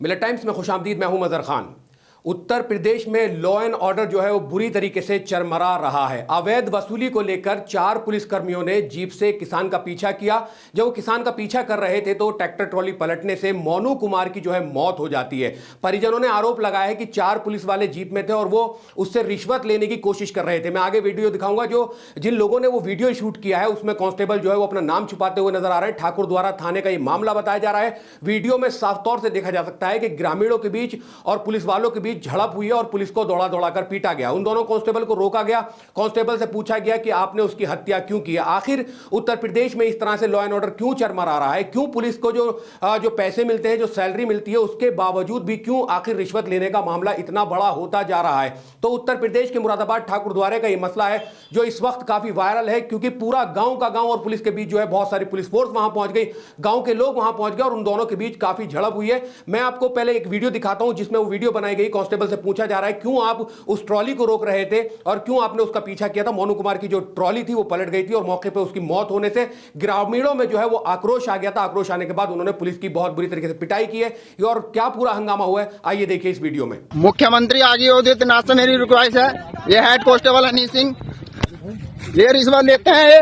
मिलत टाइम्स में खुशामदीद। मैं हूं मजहर खान। उत्तर प्रदेश में लॉ एंड ऑर्डर जो है वो बुरी तरीके से चरमरा रहा है। अवैध वसूली को लेकर 4 पुलिसकर्मियों ने जीप से किसान का पीछा किया। जब वो किसान का पीछा कर रहे थे तो ट्रैक्टर ट्रॉली पलटने से मोनू कुमार की जो है मौत हो जाती है। परिजनों ने आरोप लगाया है कि 4 पुलिस वाले जीप में थे और वो उससे रिश्वत लेने की कोशिश कर रहे थे। मैं आगे वीडियो दिखाऊंगा। जो जिन लोगों ने वो वीडियो शूट किया है उसमें कांस्टेबल जो है वो अपना नाम छुपाते हुए नजर आ रहे हैं। ठाकुर द्वारा थाने का ये मामला बताया जा रहा है। वीडियो में साफ तौर से देखा जा सकता है कि ग्रामीणों के बीच और पुलिस वालों के बीच झड़प हुई है और पुलिस को दौड़ा दौड़ाकर पीटा गया। उन दोनों कांस्टेबल को रोका गया। कांस्टेबल से पूछा गया कि आपने उसकी हत्या क्यों की। आखिर उत्तर प्रदेश में इस तरह से लॉ एंड ऑर्डर क्यों चरमरा रहा है? क्यों पुलिस को जो पैसे मिलते हैं, जो सैलरी मिलती है, उसके बावजूद भी क्यों आखिर रिश्वत लेने का मामला इतना बड़ा होता जा रहा है? तो उत्तर प्रदेश के मुरादाबाद ठाकुर द्वारे का यह मसला है जो इस वक्त काफी वायरल है, क्योंकि पूरा गांव का गांव और पुलिस के बीच जो है बहुत सारी पुलिस फोर्स वहां पहुंच गई, गांव के लोग वहां पहुंच गए और उन दोनों के बीच काफी झड़प हुई है। मैं आपको पहले एक वीडियो दिखाता हूं जिसमें वो वीडियो बनाई गई। कांस्टेबल से पूछा जा रहा है क्यों आप उस ट्रॉली को रोक रहे थे और क्यों आपने उसका पीछा किया था। मोनू कुमार की जो ट्रॉली थी वो पलट गई थी और मौके पर उसकी मौत होने से ग्रामीणों में जो है वो आक्रोश आ गया था। आक्रोश आने के बाद उन्होंने पुलिस की बहुत बुरी तरीके से पिटाई की है। और क्या पूरा हंगामा हुआ है आइए देखिए इस वीडियो में। मुख्यमंत्री आदित्यनाथ से मेरी रिक्वेस्ट है, ये हेड कांस्टेबल हनी सिंह ये रिश्वत लेते हैं। ये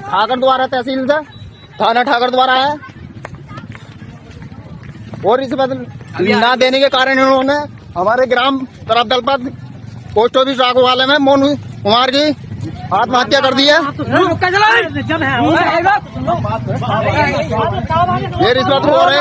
ठाकर द्वारा तहसील से थाना ठाकर द्वारा है और रिश्वत ना देने के कारण इन्होंने हमारे ग्राम तरफ दलपत पोस्ट ऑफिस वाले में मोनू कुमार की आत्महत्या कर दी है। ये रिश्वत हो रहे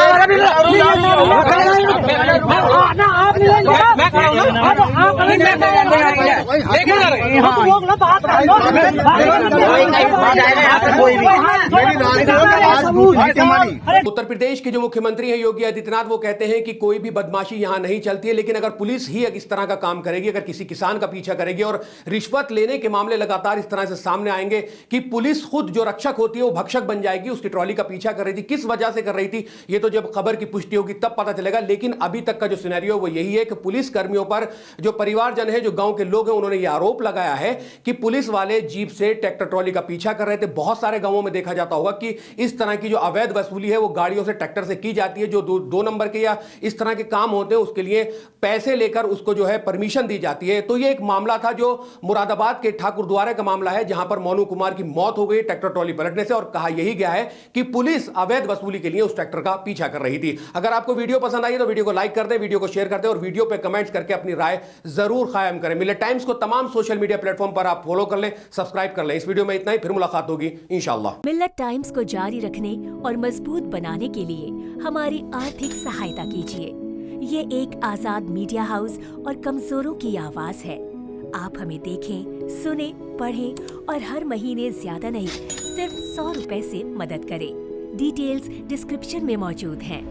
उत्तर प्रदेश के जो मुख्यमंत्री हैं योगी आदित्यनाथ, वो कहते हैं कि कोई भी बदमाशी यहां नहीं चलती है, लेकिन अगर पुलिस ही इस तरह का काम करेगी, अगर किसी किसान का पीछा करेगी और रिश्वत लेने के मामले लगातार इस तरह से सामने आएंगे कि पुलिस खुद जो रक्षक होती है वो भक्षक बन जाएगी। उसकी ट्रॉली का पीछा कर रही थी, किस वजह से कर रही थी ये तो जब खबर की पुष्टि होगी तब पता चलेगा। लेकिन अभी तक का जो सिनेरियो वो यही है कि पुलिस कर्मियों पर जो परिवारजन है, जो गांव के लोग हैं, उन्होंने ये आरोप लगाया है कि पुलिस वाले जीप से ट्रैक्टर ट्रॉली का पीछा कर रहे थे। बहुत सारे गांवों में देखा जाता होगा कि इस तरह की जो अवैध वसूली है वो गाड़ियों से ट्रैक्टर से की जाती है। जो दो नंबर के या इस तरह के काम होते हैं उसके लिए पैसे लेकर उसको जो है परमिशन दी जाती है। तो ये एक मामला था जो मुरादाबाद के ठाकुर द्वारे का मामला है, जहां पर मोनू कुमार की मौत हो गई ट्रैक्टर ट्रॉली पलटने से। और कहा यही गया है कि पुलिस अवैध वसूली के लिए उस ट्रैक्टर का पीछा कर रही थी। अगर आपको वीडियो पसंद आई तो वीडियो को लाइक कर दें, वीडियो को शेयर कर दें और वीडियो पे कमेंट्स करके अपनी राय जरूर कायम करें। मिलत टाइम्स को तमाम सोशल मीडिया प्लेटफॉर्म पर आप फॉलो कर लें, सब्सक्राइब कर लें। इस वीडियो में इतना ही, फिर मुलाकात होगी इंशाअल्लाह। मिलत टाइम्स को जारी रखने और मजबूत बनाने के लिए हमारी आर्थिक सहायता कीजिए। ये एक आजाद मीडिया हाउस और कमजोरों की आवाज है। आप हमें देखें, सुने, पढ़ें और हर महीने ज्यादा नहीं सिर्फ 100 रुपए से मदद करें। डिटेल्स डिस्क्रिप्शन में मौजूद हैं।